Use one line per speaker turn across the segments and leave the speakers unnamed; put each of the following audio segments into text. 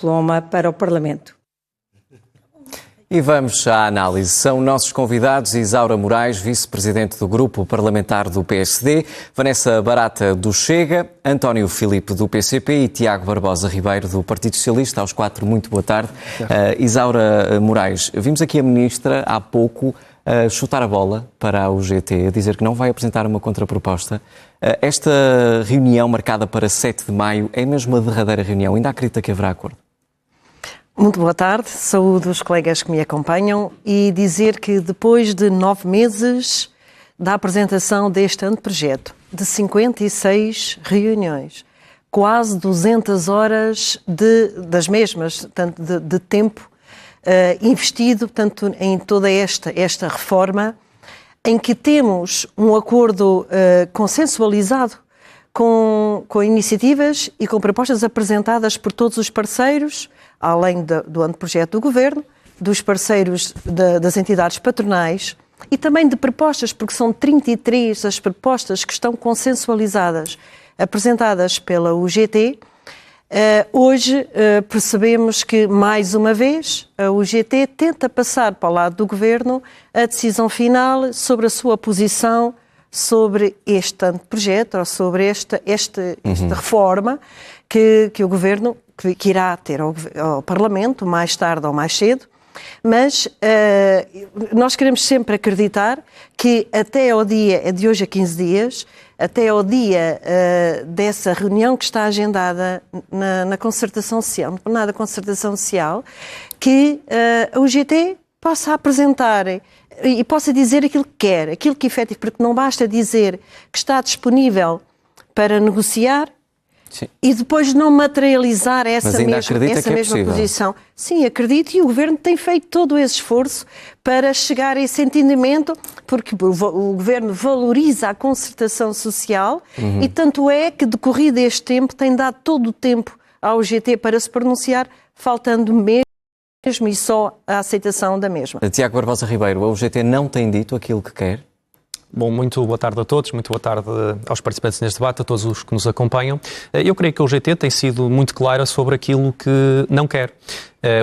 diploma para o Parlamento.
E vamos à análise. São nossos convidados Isaura Moraes, vice-presidente do Grupo Parlamentar do PSD, Vanessa Barata, do Chega, António Filipe, do PCP e Tiago Barbosa Ribeiro, do Partido Socialista. Aos quatro, muito boa tarde. Isaura Moraes, vimos aqui a Ministra há pouco chutar a bola para a UGT, a dizer que não vai apresentar uma contraproposta. Esta reunião marcada para 7 de maio é mesmo a derradeira reunião? Ainda acredita que haverá acordo?
Muito boa tarde, saúdo os colegas que me acompanham e dizer que depois de 9 meses da apresentação deste anteprojeto, de 56 reuniões, quase 200 horas das mesmas, tanto de tempo investido tanto em toda esta reforma, em que temos um acordo consensualizado com iniciativas e com propostas apresentadas por todos os parceiros, além do anteprojeto do Governo, dos parceiros das entidades patronais e também de propostas, porque são 33 as propostas que estão consensualizadas, apresentadas pela UGT. Hoje percebemos que, mais uma vez, a UGT tenta passar para o lado do Governo a decisão final sobre a sua posição sobre este anteprojeto, ou sobre esta reforma que o Governo que irá ter ao Parlamento, mais tarde ou mais cedo, mas nós queremos sempre acreditar que até ao dia, é de hoje a 15 dias, até ao dia dessa reunião que está agendada na concertação social, no plenário da concertação social, que a UGT possa apresentar e possa dizer aquilo que quer, aquilo que efetivamente, porque não basta dizer que está disponível para negociar. Sim. E depois não materializar essa mesma posição. Sim, acredito, e o Governo tem feito todo esse esforço para chegar a esse entendimento, porque o Governo valoriza a concertação social e tanto é que, decorrido este tempo, tem dado todo o tempo à UGT para se pronunciar, faltando mesmo e só a aceitação da mesma.
Tiago Barbosa Ribeiro, a UGT não tem dito aquilo que quer?
Bom, muito boa tarde a todos, muito boa tarde aos participantes neste debate, a todos os que nos acompanham. Eu creio que a UGT tem sido muito clara sobre aquilo que não quer.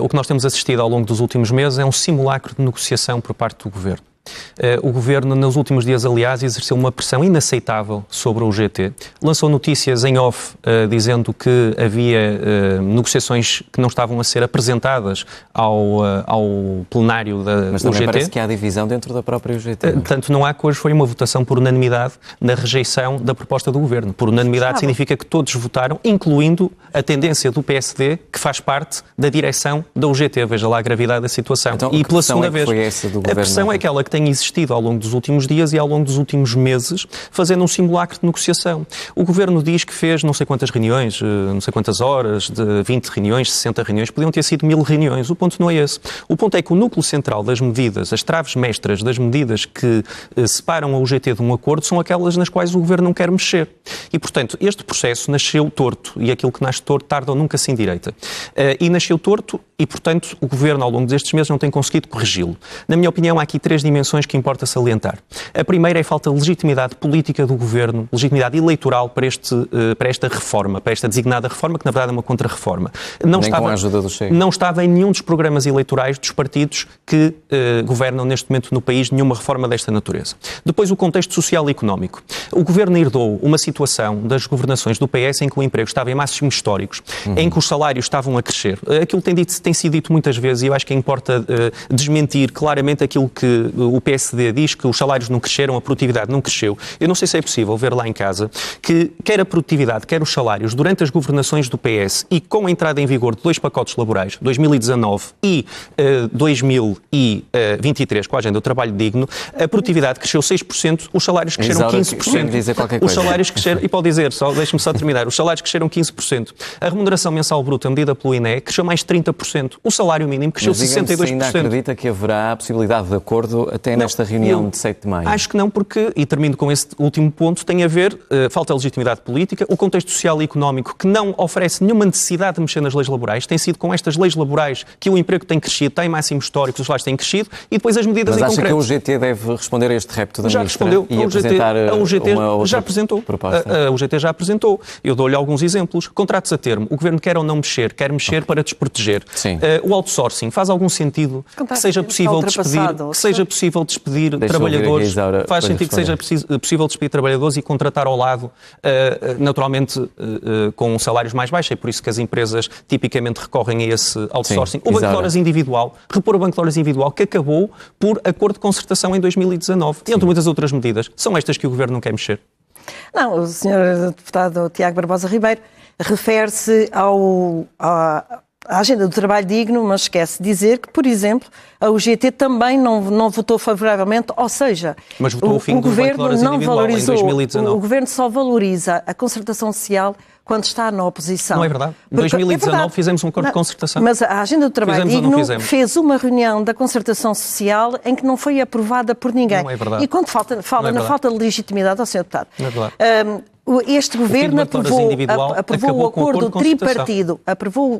O que nós temos assistido ao longo dos últimos meses é um simulacro de negociação por parte do Governo. O Governo, nos últimos dias, aliás, exerceu uma pressão inaceitável sobre a UGT. Lançou notícias em off dizendo que havia negociações que não estavam a ser apresentadas ao plenário da UGT.
Mas também parece que há divisão dentro da própria UGT.
Tanto não há que hoje foi uma votação por unanimidade na rejeição da proposta do Governo. Por unanimidade significa que todos votaram, incluindo a tendência do PSD, que faz parte da direção da UGT. Veja lá a gravidade da situação.
Então,
e pela segunda vez,
foi essa do Governo?
A pressão é aquela que tem existido ao longo dos últimos dias e ao longo dos últimos meses, fazendo um simulacro de negociação. O Governo diz que fez não sei quantas reuniões, não sei quantas horas, de 20 reuniões, 60 reuniões, podiam ter sido 1000 reuniões. O ponto não é esse. O ponto é que o núcleo central das medidas, as traves mestras das medidas que separam a UGT de um acordo, são aquelas nas quais o Governo não quer mexer. E, portanto, este processo nasceu torto, e aquilo que nasce torto tarda ou nunca se endireita. E nasceu torto e, portanto, o Governo, ao longo destes meses, não tem conseguido corrigi-lo. Na minha opinião, há aqui 3 dimensões que importa salientar. A primeira é a falta de legitimidade política do Governo, legitimidade eleitoral para esta reforma, para esta designada reforma, que na verdade é uma contra-reforma.
Nem com a ajuda do Chega.
Não estava em nenhum dos programas eleitorais dos partidos que governam neste momento no país nenhuma reforma desta natureza. Depois, o contexto social e económico. O Governo herdou uma situação das governações do PS em que o emprego estava em máximos históricos, em que os salários estavam a crescer. Aquilo tem sido dito muitas vezes, e eu acho que importa desmentir claramente aquilo que o PSD diz, que os salários não cresceram, a produtividade não cresceu. Eu não sei se é possível ver lá em casa que quer a produtividade, quer os salários, durante as governações do PS e com a entrada em vigor de 2 pacotes laborais, 2019 e 2023, com a agenda do trabalho digno, a produtividade cresceu 6%, os salários cresceram 15%. Os salários cresceram, e pode dizer, deixe-me só terminar, os salários cresceram 15%. A remuneração mensal bruta, medida pelo INE, cresceu mais 30%. 62%. O salário mínimo cresceu 62%.
Mas ainda acredita que haverá a possibilidade de acordo até nesta reunião de 7 de maio?
Acho que não, porque, e termino com esse último ponto, tem a ver, falta de legitimidade política, o contexto social e económico que não oferece nenhuma necessidade de mexer nas leis laborais. Tem sido com estas leis laborais que o emprego tem crescido, tem máximos históricos, os salários têm crescido, e depois as medidas em concreto.
Mas acha que o GT deve responder a este repto da ministra e apresentar
o GT
uma outra
já apresentou.
proposta?
O GT já apresentou. Eu dou-lhe alguns exemplos. Contratos a termo. O Governo quer ou não mexer, quer mexer para desproteger. O outsourcing faz algum sentido que seja possível despedir trabalhadores? Faz sentido que seja possível despedir trabalhadores e contratar ao lado, naturalmente, com salários mais baixos. É por isso que as empresas tipicamente recorrem a esse outsourcing. O Banco de Horas individual, repor o Banco de Horas individual, que acabou por acordo de concertação em 2019. E entre muitas outras medidas. São estas que o Governo não quer mexer.
Não, o Sr. Deputado Tiago Barbosa Ribeiro refere-se à agenda do trabalho digno, mas esquece de dizer que, por exemplo, a UGT também não votou favoravelmente, ou seja,
mas votou o fim do Banco de Horas individual em 2019.
O Governo só valoriza a concertação social quando está na oposição.
Não é verdade. Em 2019 fizemos um acordo de concertação.
Mas a agenda do trabalho digno fez uma reunião da concertação social em que não foi aprovada por ninguém.
Não é verdade.
E quando fala na falta de legitimidade ao Sr. Deputado.
Não é verdade.
Este Governo aprovou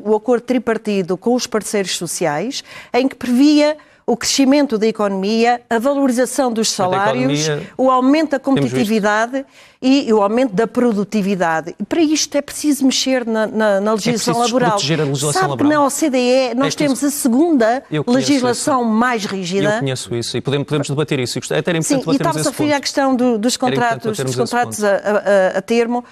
o acordo tripartido com os parceiros sociais, em que previa o crescimento da economia, a valorização dos salários, o aumento da competitividade e o aumento da produtividade. E para isto é preciso mexer na legislação laboral.
Proteger a legislação
Sabe
laboral.
que na OCDE nós temos a segunda legislação mais rígida.
Eu conheço isso e podemos debater isso. Até era importante
debatermos esse ponto. E estava-se a referir à questão dos contratos a termo.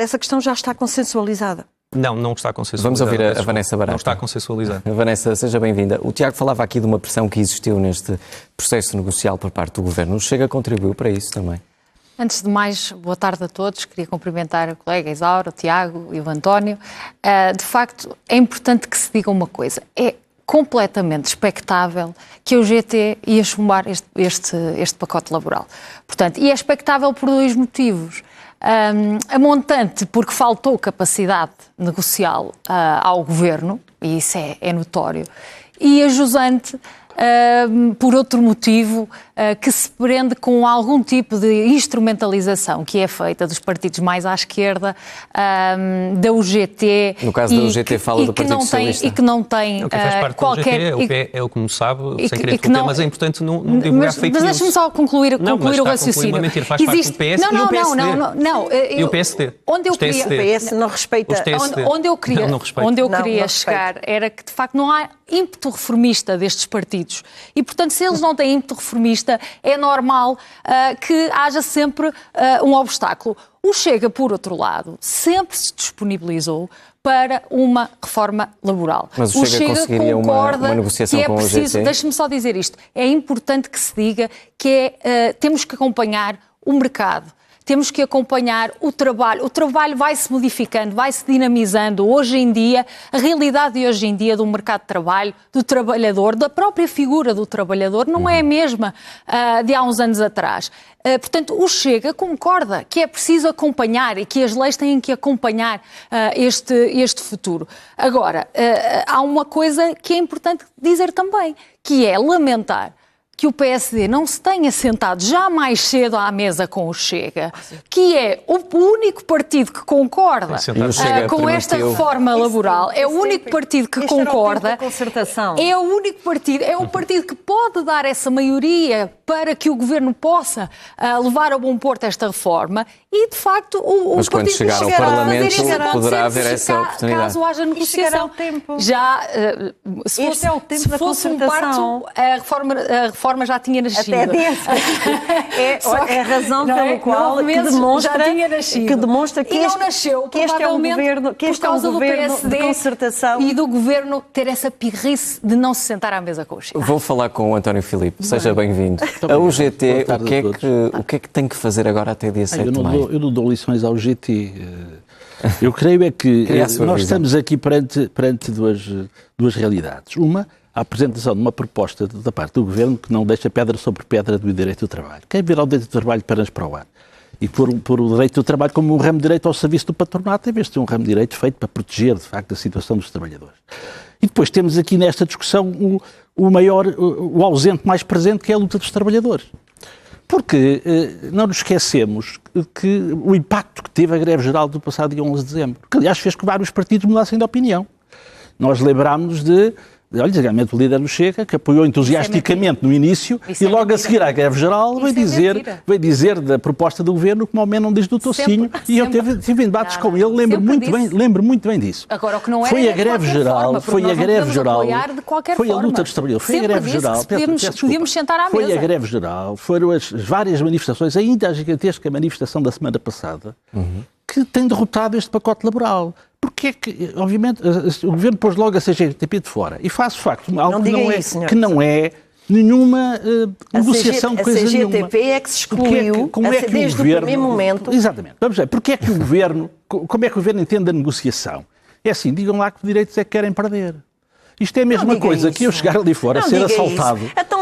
Essa questão já está consensualizada.
Não está consensualizada.
Vamos ouvir a Vanessa Barata.
Não está consensualizada.
Vanessa, seja bem-vinda. O Tiago falava aqui de uma pressão que existiu neste processo negocial por parte do Governo. O Chega contribuiu para isso também?
Antes de mais, boa tarde a todos. Queria cumprimentar a colega Isaura, o Tiago e o António. De facto, é importante que se diga uma coisa. É completamente expectável que o GT ia chumbar este pacote laboral. Portanto, e é expectável por dois motivos. A montante, porque faltou capacidade negocial ao Governo, e isso é notório, e a jusante por outro motivo que se prende com algum tipo de instrumentalização que é feita dos partidos mais à esquerda, da UGT.
No caso da UGT fala do Partido Socialista.
E que não tem
o que faz parte qualquer... da UGT é o como sabe, sem querer discutir, mas é importante não divulgar fake news.
Mas deixe-me só concluir o raciocínio.
Mentira, faz parte do PS e o PSD.
Não.
E o PSD.
O PS não respeita...
Onde eu queria chegar era que, de facto, não há ímpeto reformista destes partidos. E, portanto, se eles não têm ímpeto reformista, é normal que haja sempre um obstáculo. O Chega, por outro lado, sempre se disponibilizou para uma reforma laboral.
Mas o Chega conseguiria uma negociação com o GT?
Deixe-me só dizer isto. É importante que se diga que temos que acompanhar o mercado. Temos que acompanhar o trabalho. O trabalho vai-se modificando, vai-se dinamizando. Hoje em dia, a realidade de hoje em dia do mercado de trabalho, do trabalhador, da própria figura do trabalhador, não é a mesma de há uns anos atrás. Portanto, o Chega concorda que é preciso acompanhar e que as leis têm que acompanhar este futuro. Agora, há uma coisa que é importante dizer também, que é lamentar que o PSD não se tenha sentado já mais cedo à mesa com o Chega, que é o único partido que concorda com esta reforma laboral, é o único partido que concorda, é o único partido, é o partido que pode dar essa maioria para que o Governo possa levar a bom porto esta reforma e, de facto, o
Mas quando chegar ao Parlamento poderá haver essa oportunidade.
Caso haja negociação. Já, se fosse um parto, a reforma já tinha nascido.
Até desse. É a razão pela qual demonstra que este é um governo de concertação.
E do Governo ter essa pirrice de não se sentar à mesa com o Chega.
Vou falar com o António Filipe. Seja bem-vindo. A UGT, o que é que tem que fazer agora até dia 7 de maio?
Eu não dou lições ao UGT. Eu creio é que nós estamos aqui perante duas realidades. Uma, a apresentação de uma proposta da parte do Governo que não deixa pedra sobre pedra do direito do trabalho. Quer virar o direito do trabalho apenas para o ar. E pôr o direito do trabalho como um ramo de direito ao serviço do patronato, em vez de ser um ramo de direito feito para proteger, de facto, a situação dos trabalhadores. E depois temos aqui nesta discussão o ausente mais presente, que é a luta dos trabalhadores. Porque não nos esquecemos que o impacto que teve a greve geral do passado dia 11 de dezembro, que aliás fez que vários partidos mudassem de opinião. Nós lembrámos olha, realmente o líder do Chega, que apoiou entusiasticamente no início e logo a seguir à greve geral veio dizer da proposta do governo como ao menos não diz do Tocinho, e eu tive debates com ele, lembro muito bem disso.
Agora, o que não era
foi a greve geral, foi a luta dos trabalhadores, foi a greve geral,
podíamos sentar à mesa.
Foi a greve geral, foram as várias manifestações, ainda a gigantesca manifestação da semana passada, que tem derrotado este pacote laboral. Porque é que, obviamente, o Governo pôs logo a CGTP de fora e faz, de facto, algo que não é nenhuma negociação de coisa nenhuma.
A CGTP é que se excluiu desde o primeiro momento.
Exatamente. Vamos ver, porque é que o Governo, como é que o Governo entende a negociação? É assim, digam lá que direitos é que querem perder. Isto é a mesma coisa que eu chegar ali fora a ser assaltado.
Então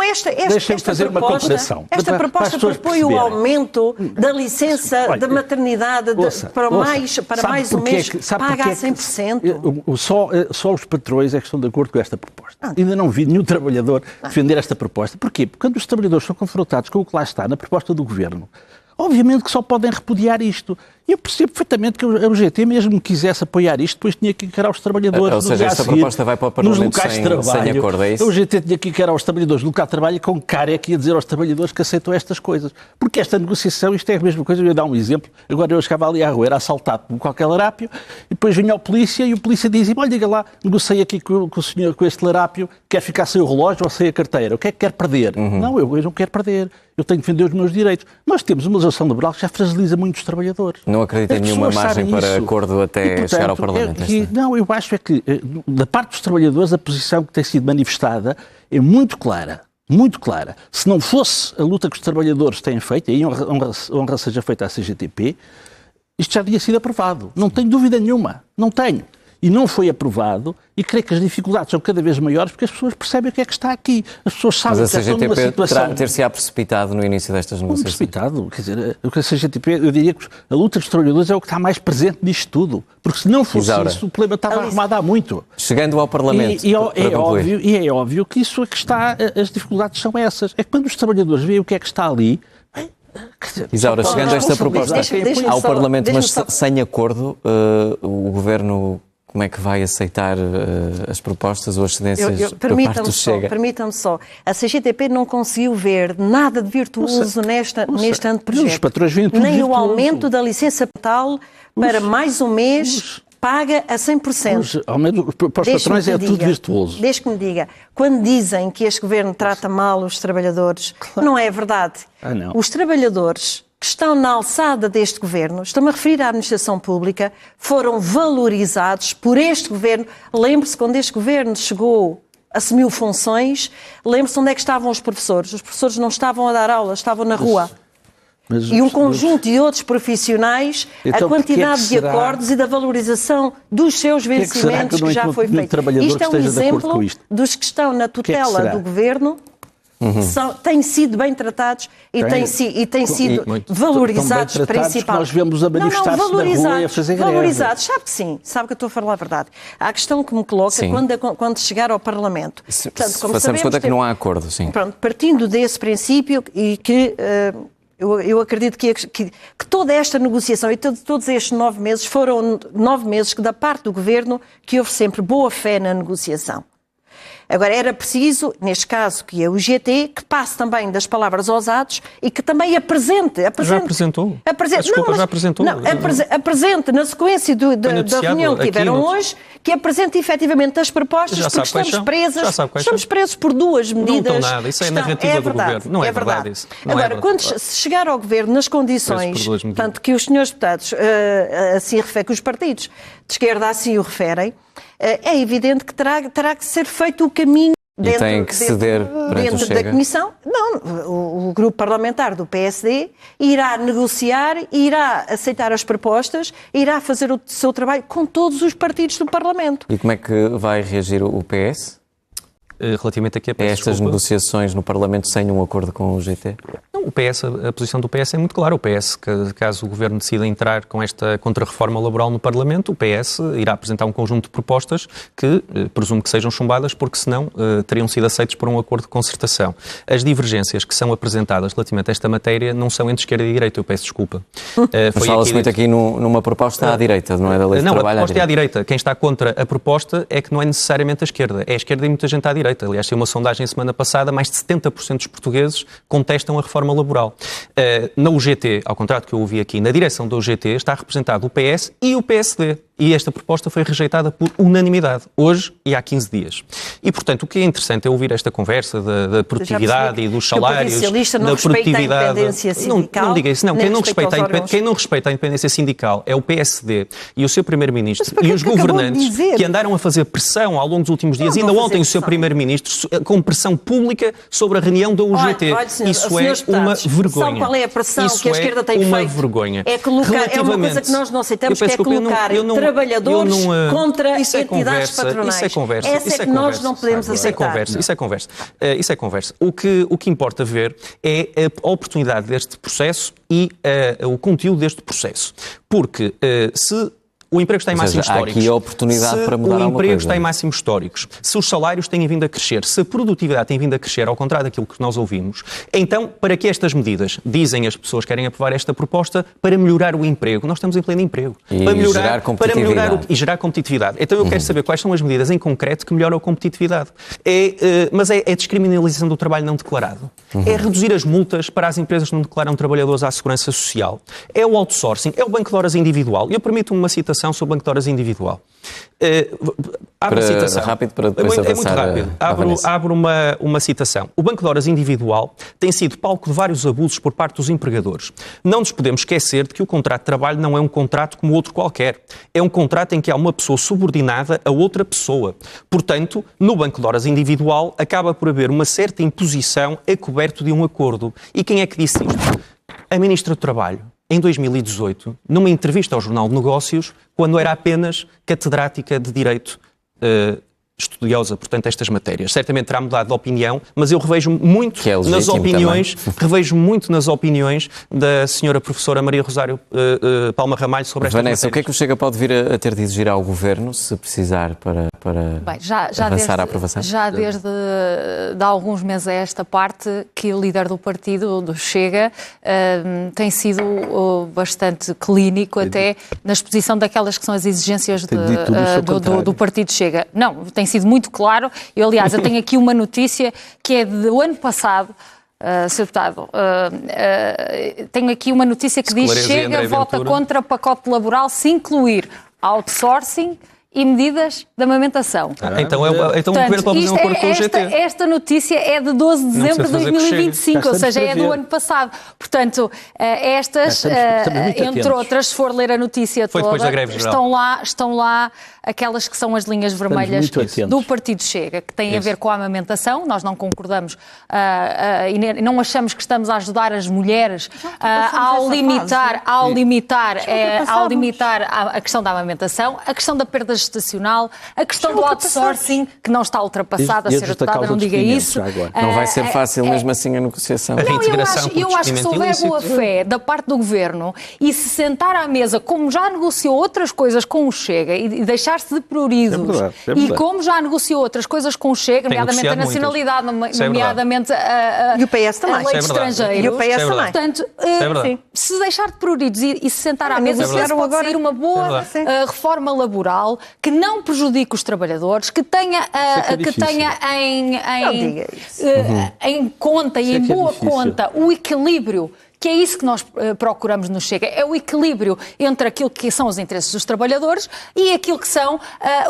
Deixem-me fazer uma comparação.
Esta proposta propõe o aumento da licença de maternidade para mais um mês, paga a 100%.
Só os patrões é que estão de acordo com esta proposta. Ainda não vi nenhum trabalhador defender esta proposta. Porquê? Porque quando os trabalhadores são confrontados com o que lá está na proposta do Governo, obviamente que só podem repudiar isto. E eu percebo perfeitamente que a UGT, mesmo que quisesse apoiar isto, depois tinha que encarar os trabalhadores.
Ou seja, esta proposta vai para o Parlamento sem acordo, é isso?
A UGT tinha que encarar os trabalhadores do local de trabalho com careca e ia dizer aos trabalhadores que aceitam estas coisas. Porque esta negociação, isto é a mesma coisa, eu ia dar um exemplo. Agora eu chegava ali à rua, era assaltado por qualquer larápio, e depois vinha o polícia e o polícia dizia: olha, diga lá, negociei aqui com o senhor, com este larápio, quer ficar sem o relógio ou sem a carteira. O que é que quer perder? Não, eu não quero perder. Eu tenho que defender os meus direitos. Nós temos uma legislação laboral que já fragiliza muito os trabalhadores.
Não acredito em nenhuma margem para acordo até portanto, chegar ao Parlamento?
Não, eu acho que, da parte dos trabalhadores, a posição que tem sido manifestada é muito clara. Muito clara. Se não fosse a luta que os trabalhadores têm feito, e aí honra seja feita à CGTP, isto já tinha sido aprovado. Não tenho dúvida nenhuma. Não tenho. E não foi aprovado, e creio que as dificuldades são cada vez maiores porque as pessoas percebem o que é que está aqui. As pessoas sabem que estão numa situação...
Mas a CGTP ter-se-á precipitado no início destas negociações?
Precipitado? Quer dizer, a CGTP, eu diria que a luta dos trabalhadores é o que está mais presente nisto tudo. Porque se não fosse isso, o problema estava arrumado há muito.
Chegando ao Parlamento,
é óbvio que isso é que está... As dificuldades são essas. É que quando os trabalhadores veem o que é que está ali...
Isaura, chegando a esta proposta ao Parlamento, mas sem acordo, o Governo... Como é que vai aceitar as propostas ou as cedências da parte do Chega?
Permitam-me só. A CGTP não conseguiu ver nada de virtuoso neste anteprojeto. Nem o aumento da licença parental para mais um mês paga a 100%.
Para os patrões é tudo virtuoso.
Desde que me diga, quando dizem que este Governo trata mal os trabalhadores, não é verdade.
Não.
Os trabalhadores que estão na alçada deste Governo, estou-me a referir à administração pública, foram valorizados por este Governo. Lembre-se, quando este Governo chegou, assumiu funções, lembre-se onde é que estavam os professores. Os professores não estavam a dar aulas, estavam na rua. E um conjunto de outros profissionais,
então,
a quantidade de acordos e da valorização dos seus vencimentos que já foi feito. Isto é um exemplo dos que estão na tutela do Governo. Têm sido bem tratados e têm sido valorizados principalmente.
Nós vemos a manifestar-se na rua e a fazer greve.
Valorizados, sabe que sim, sabe que eu estou a falar a verdade. A questão que me coloca quando chegar ao Parlamento.
Portanto, como façamos conta que não há acordo, sim.
Pronto, partindo desse princípio e que... Eu acredito que toda esta negociação e todos estes 9 meses foram 9 meses que, da parte do Governo, que houve sempre boa fé na negociação. Agora, era preciso, neste caso, que a UGT, que passe também das palavras aos atos e que também apresente.
Já apresentou. Já apresentou.
Apresente, na sequência da reunião que tiveram hoje, que apresente efetivamente as propostas, porque estamos presos por duas medidas.
Não estão nada, isso é a narrativa do Governo. Não é verdade isso.
Agora, quando se chegar ao Governo nas condições, tanto que os senhores deputados assim referem, que os partidos de esquerda assim o referem, é evidente que terá que ser feito o caminho dentro da Comissão. Não, o grupo parlamentar do PSD irá negociar, irá aceitar as propostas, irá fazer o seu trabalho com todos os partidos do Parlamento.
E como é que vai reagir o PS?
Relativamente aqui a peço
estas
desculpa.
negociações no Parlamento sem um acordo com o GT?
Não, a posição do PS é muito clara. O PS, caso o Governo decida entrar com esta contra-reforma laboral no Parlamento, o PS irá apresentar um conjunto de propostas que presumo que sejam chumbadas, porque senão teriam sido aceitos por um acordo de concertação. As divergências que são apresentadas relativamente a esta matéria não são entre esquerda e direita, eu peço desculpa.
Mas fala-se muito aqui numa proposta à direita, não é da lei de trabalho?
Não, a proposta é à direita. Quem está contra a proposta é que não é necessariamente a esquerda. É a esquerda e muita gente à direita. Aliás, tem uma sondagem semana passada, mais de 70% dos portugueses contestam a reforma laboral. Na UGT, ao contrário do que eu ouvi aqui, na direção da UGT está representado o PS e o PSD. E esta proposta foi rejeitada por unanimidade, hoje e há 15 dias. E, portanto, o que é interessante é ouvir esta conversa da produtividade e dos salários, da produtividade. Não diga isso, não. Quem não respeita a independência sindical é o PSD e o seu Primeiro-Ministro e os governantes que andaram a fazer pressão ao longo dos últimos dias. Ainda ontem o seu Primeiro-Ministro com pressão pública sobre a reunião da UGT. Isso é uma vergonha.
Sabe qual é a pressão que a esquerda tem feito?
Uma vergonha.
É colocar, é uma coisa que nós não aceitamos, que é colocar trabalhadores contra entidades patronais.
Isso é conversa.
Essa é que nós não podemos aceitar.
Isso é conversa. O que importa ver é a oportunidade deste processo e o conteúdo deste processo. Porque se o emprego está em máximos históricos.
Há aqui a oportunidade para mudar alguma coisa.
Se o emprego está em máximos históricos, se os salários têm vindo a crescer, se a produtividade tem vindo a crescer, ao contrário daquilo que nós ouvimos, então, para que estas medidas? Dizem as pessoas que querem aprovar esta proposta para melhorar o emprego. Nós estamos em pleno emprego.
E
gerar competitividade. Então eu quero saber quais são as medidas em concreto que melhoram a competitividade. Mas é a descriminalização do trabalho não declarado. É reduzir as multas para as empresas que não declaram trabalhadores à segurança social. É o outsourcing, é o banco de horas individual. Eu permito-me uma citação sobre o banco de horas individual. Abro a citação.
Rápido para depois
é muito rápido. Abro uma citação. O banco de horas individual tem sido palco de vários abusos por parte dos empregadores. Não nos podemos esquecer de que o contrato de trabalho não é um contrato como outro qualquer. É um contrato em que há uma pessoa subordinada a outra pessoa. Portanto, no banco de horas individual acaba por haver uma certa imposição a coberto de um acordo. E quem é que disse isto? A Ministra do Trabalho. Em 2018, numa entrevista ao Jornal de Negócios, quando era apenas catedrática de Direito, estudiosa, portanto, estas matérias. Certamente terá mudado de opinião, mas eu revejo muito nas opiniões da senhora professora Maria Rosário Palma Ramalho sobre estas matérias.
Vanessa, o que é que o Chega pode vir a ter de exigir ao Governo, se precisar, para avançar a aprovação?
Já desde há alguns meses a esta parte que o líder do partido, do Chega, tem sido bastante clínico até na exposição daquelas que são as exigências do partido Chega. Não, tem sido muito claro. Eu tenho aqui uma notícia que é do ano passado. Sr. Deputado, tenho aqui uma notícia que diz: Chega vota contra pacote laboral se incluir outsourcing e medidas de amamentação.
Então o Governo pode fazer um acordo com o GT.
Esta notícia é de 12 de dezembro de 2025, ou seja, é do ano passado. Portanto, entre outras, se for ler a notícia toda,
depois da greve geral.
estão lá aquelas que são as linhas vermelhas do Partido Chega, que têm a ver com a amamentação. Nós não concordamos e não achamos que estamos a ajudar as mulheres ao limitar a questão da amamentação, a questão da perda gestacional, a questão do outsourcing, que não está ultrapassada, Sra. Deputada, não diga isso.
Não vai ser fácil mesmo assim a negociação.
Eu acho que se houver boa fé da parte do Governo e se sentar à mesa, como já negociou outras coisas com o Chega, e deixar-se de priorizos, e como já negociou outras coisas com o Chega, nomeadamente a nacionalidade, nomeadamente a lei de estrangeiros.
E o PS também.
Portanto, se deixar de priorizos e se sentar à mesa, pode sair uma boa reforma laboral que não prejudique os trabalhadores, que tenha em conta e em boa conta o equilíbrio, que é isso que nós procuramos no Chega, é o equilíbrio entre aquilo que são os interesses dos trabalhadores e aquilo que são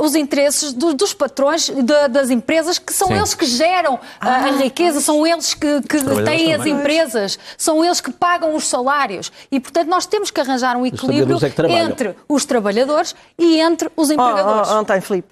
os interesses dos patrões das empresas, que são eles que geram a riqueza, são eles que têm as empresas, são eles que pagam os salários. E, portanto, nós temos que arranjar um equilíbrio entre os trabalhadores e entre os empregadores.
António Filipe,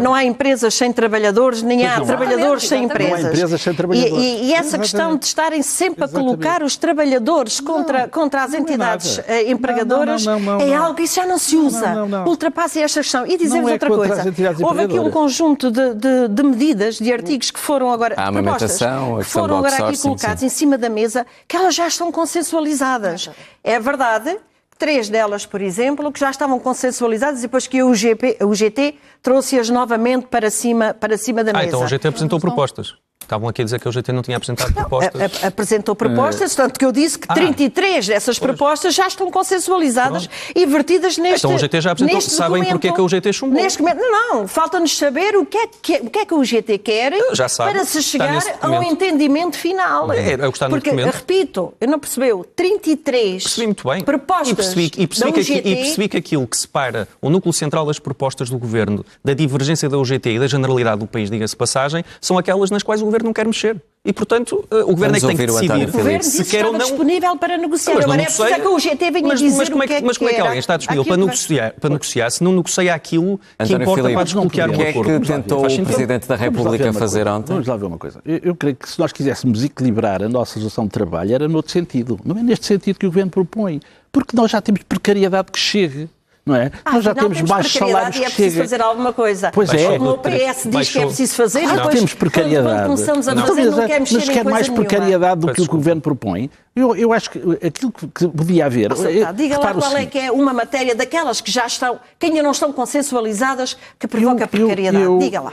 não há empresas sem trabalhadores, nem há trabalhadores sem empresas.
Não há empresas sem trabalhadores.
E essa questão de estarem sempre a colocar os trabalhadores trabalhadores contra as entidades empregadoras é algo que isso já não se usa. Ultrapassa esta questão. E dizer-vos outra coisa. Houve aqui um conjunto de medidas, de artigos que foram agora aqui colocados em cima da mesa, que elas já estão consensualizadas. É verdade. 3 delas, por exemplo, que já estavam consensualizadas e depois que o GT trouxe-as novamente para cima da mesa.
Então o GT apresentou propostas. Estavam aqui a dizer que o GT não tinha apresentado propostas.
Apresentou propostas, tanto que eu disse que 33 dessas propostas já estão consensualizadas e vertidas neste
Então o GT já apresentou. Sabem porque é que o GT chumbou?
Não, falta-nos saber o que é que o GT quer para se chegar a um entendimento final.
É o que está no
Porque,
documento.
repito, eu não percebeu, 33
Percebi muito bem.
propostas
e percebi que aquilo que separa o núcleo central das propostas do Governo da divergência da UGT e da generalidade do país, diga-se passagem, são aquelas nas quais o Governo não quer mexer. E, portanto, o Governo é que tem que decidir.
O Governo disse que estava disponível para negociar. Agora é preciso que o GT venha dizer o que é que
Mas como é que alguém está disponível para negociar se não negocia aquilo que importa para desbloquear o acordo?
O que é que tentou o Presidente da República fazer ontem?
Vamos lá ver uma coisa. Eu creio que se nós quiséssemos equilibrar a nossa relação de trabalho era noutro sentido. Não é neste sentido que o Governo propõe. Porque nós já temos precariedade que chegue. Não é? Nós já temos baixos salários que
é preciso fazer alguma coisa.
Pois é.
Como o PS diz que é preciso fazer, depois
temos precariedade.
Quando começamos a fazer, não quer mexer em coisa nenhuma.
Mas quer mais precariedade do que o Governo propõe. Eu acho que aquilo que podia haver...
Diga lá qual é que é uma matéria daquelas que já estão, que ainda não estão consensualizadas, que provoca precariedade. Diga lá.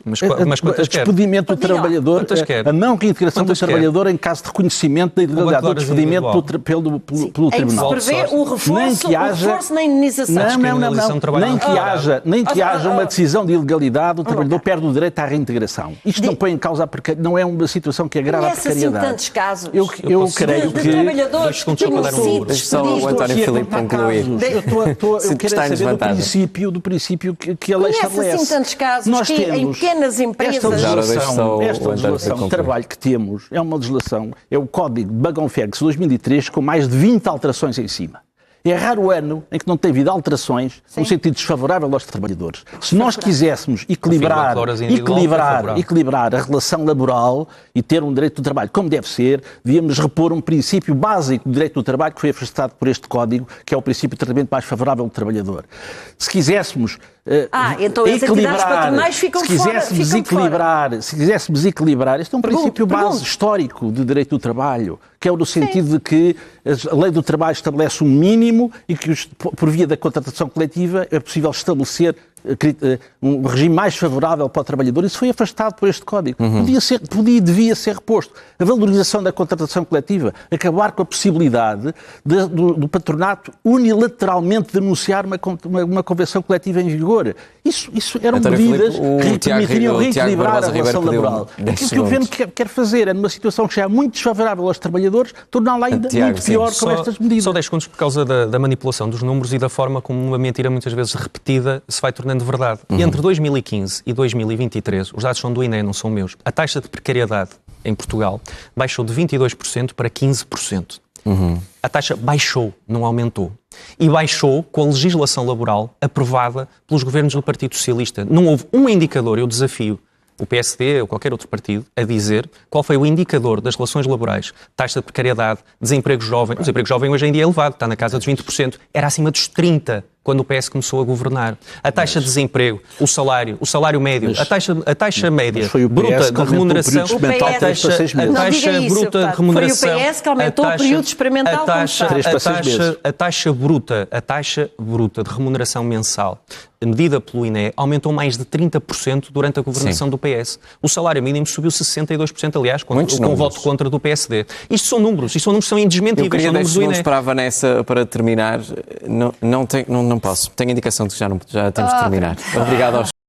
Mas quantas quer?
Despedimento do trabalhador, a não reintegração do trabalhador em caso de reconhecimento da ilegalidade do despedimento pelo Tribunal.
Em que se prevê o reforço na indenização.
Nem que haja uma decisão de ilegalidade, o trabalhador perde o direito à reintegração. Isto não põe em causa a precariedade, não é uma situação que agrava a precariedade.
Assim tantos casos.
Eu creio que...
trabalhadores que tinham sido
Deixa o António Filipe concluir.
Eu quero saber do princípio que a lei estabelece.
Conhece assim tantos casos que em pequenas empresas...
Esta legislação de trabalho que temos é uma legislação, é o Código Bagão-Félix 2003 com mais de 20 alterações em cima. É raro o ano em que não tem havido alterações no sentido desfavorável aos trabalhadores. Se nós quiséssemos equilibrar a relação laboral e ter um direito do trabalho como deve ser, devíamos repor um princípio básico do direito do trabalho que foi afastado por este Código, que é o princípio de tratamento mais favorável do trabalhador. Se quiséssemos
então as entidades patronais ficam fora.
Se quiséssemos equilibrar, este é um princípio base histórico do direito do trabalho, que é o no sentido de que a lei do trabalho estabelece um mínimo e que, por via da contratação coletiva, é possível estabelecer um regime mais favorável para o trabalhador. Isso foi afastado por este Código. Podia e devia ser reposto. A valorização da contratação coletiva, acabar com a possibilidade do patronato unilateralmente denunciar uma convenção coletiva em vigor. Isso eram medidas que permitiriam reequilibrar a relação laboral. Aquilo que o Governo quer fazer é, numa situação que já é muito desfavorável aos trabalhadores, torná-la ainda muito pior com estas medidas.
Só 10 segundos por causa da manipulação dos números e da forma como uma mentira muitas vezes repetida se vai tornando de verdade. Entre 2015 e 2023, os dados são do INE, não são meus, a taxa de precariedade em Portugal baixou de 22% para 15%. A taxa baixou, não aumentou. E baixou com a legislação laboral aprovada pelos governos do Partido Socialista. Não houve um indicador, eu desafio o PSD ou qualquer outro partido a dizer qual foi o indicador das relações laborais, taxa de precariedade, desemprego jovem. O desemprego jovem hoje em dia é elevado, está na casa dos 20%. Era acima dos 30% quando o PS começou a governar. A taxa de desemprego, o salário médio, a taxa média bruta de remuneração, a taxa bruta de remuneração,
foi o PS que aumentou o período experimental
a taxa bruta de remuneração mensal, medida pelo INE, aumentou mais de 30% durante a governação do PS. O salário mínimo subiu 62%, aliás, com o voto contra do PSD. Isto são números, são indesmentíveis.
Eu queria 10 segundos para a Vanessa para terminar. Não posso. Tenho a indicação de que já temos de terminar. Obrigado aos